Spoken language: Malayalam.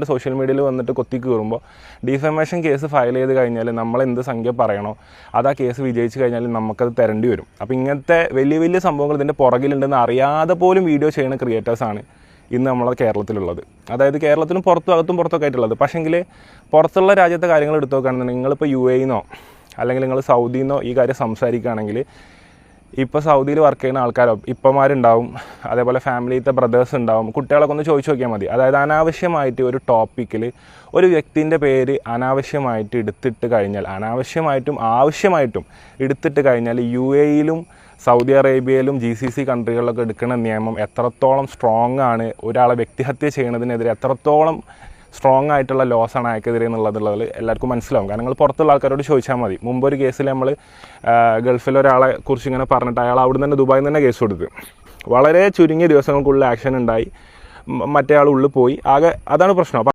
സോഷ്യൽ മീഡിയയിൽ വന്നിട്ട് കൊത്തി കയറുമ്പോൾ ഡിഫമേഷൻ കേസ് ഫയൽ ചെയ്ത് കഴിഞ്ഞാൽ നമ്മൾ എന്ത് സംഖ്യ പറയണോ അത് ആ കേസ് വിജയിച്ച് കഴിഞ്ഞാൽ നമുക്കത് തരേണ്ടി വരും. അപ്പോൾ ഇങ്ങനത്തെ വലിയ വലിയ സംഭവങ്ങൾ ഇതിൻ്റെ പുറകിലുണ്ടെന്ന് അറിയാതെ പോലും വീഡിയോ ചെയ്യുന്ന ക്രിയേറ്റേഴ്സാണ് ഇന്ന് നമ്മളെ കേരളത്തിലുള്ളത്. അതായത് കേരളത്തിലും അകത്തും പുറത്തൊക്കെ ആയിട്ടുള്ളത്. പക്ഷേങ്കിൽ പുറത്തുള്ള രാജ്യത്തെ കാര്യങ്ങൾ എടുത്തു നോക്കുകയാണെന്നുണ്ടെങ്കിൽ നിങ്ങളിപ്പോൾ UAE-ന്നോ അല്ലെങ്കിൽ നിങ്ങൾ സൗദിന്നോ ഈ കാര്യം സംസാരിക്കുകയാണെങ്കിൽ ഇപ്പോൾ സൗദിയിൽ വർക്ക് ചെയ്യുന്ന ആൾക്കാരോ ഇപ്പമാരുണ്ടാവും, അതേപോലെ ഫാമിലിയിലത്തെ ബ്രദേഴ്സ് ഉണ്ടാവും, കുട്ടികളൊക്കെ ഒന്ന് ചോദിച്ചു നോക്കിയാൽ മതി. അതായത് അനാവശ്യമായിട്ട് ഒരു ടോപ്പിക്കിൽ ഒരു വ്യക്തിൻ്റെ പേര് അനാവശ്യമായിട്ട് എടുത്തിട്ട് കഴിഞ്ഞാൽ, അനാവശ്യമായിട്ടും ആവശ്യമായിട്ടും എടുത്തിട്ട് കഴിഞ്ഞാൽ UAE-യിലും സൗദി അറേബ്യയിലും GCC കൺട്രികളിലൊക്കെ എടുക്കുന്ന നിയമം എത്രത്തോളം സ്ട്രോങ് ആണ്, ഒരാളെ വ്യക്തിഹത്യ ചെയ്യുന്നതിനെതിരെ എത്രത്തോളം സ്ട്രോങ് ആയിട്ടുള്ള ലോസാണ് അയക്കെതിരെ എന്നുള്ളതുള്ളത് എല്ലാവർക്കും മനസ്സിലാവും. കാരണം നിങ്ങൾ പുറത്തുള്ള ആൾക്കാരോട് ചോദിച്ചാൽ മതി. മുമ്പൊരു കേസിൽ നമ്മൾ ഗൾഫിൽ ഒരാളെ കുറിച്ച് ഇങ്ങനെ പറഞ്ഞിട്ട് അയാൾ അവിടെ നിന്ന് ദുബായിൽ നിന്ന് തന്നെ കേസ് കൊടുത്തു. വളരെ ചുരുങ്ങിയ ദിവസങ്ങൾക്കുള്ളിൽ ആക്ഷൻ ഉണ്ടായി, മറ്റേ ആൾ ഉള്ളിൽ പോയി. ആകെ അതാണ് പ്രശ്നം.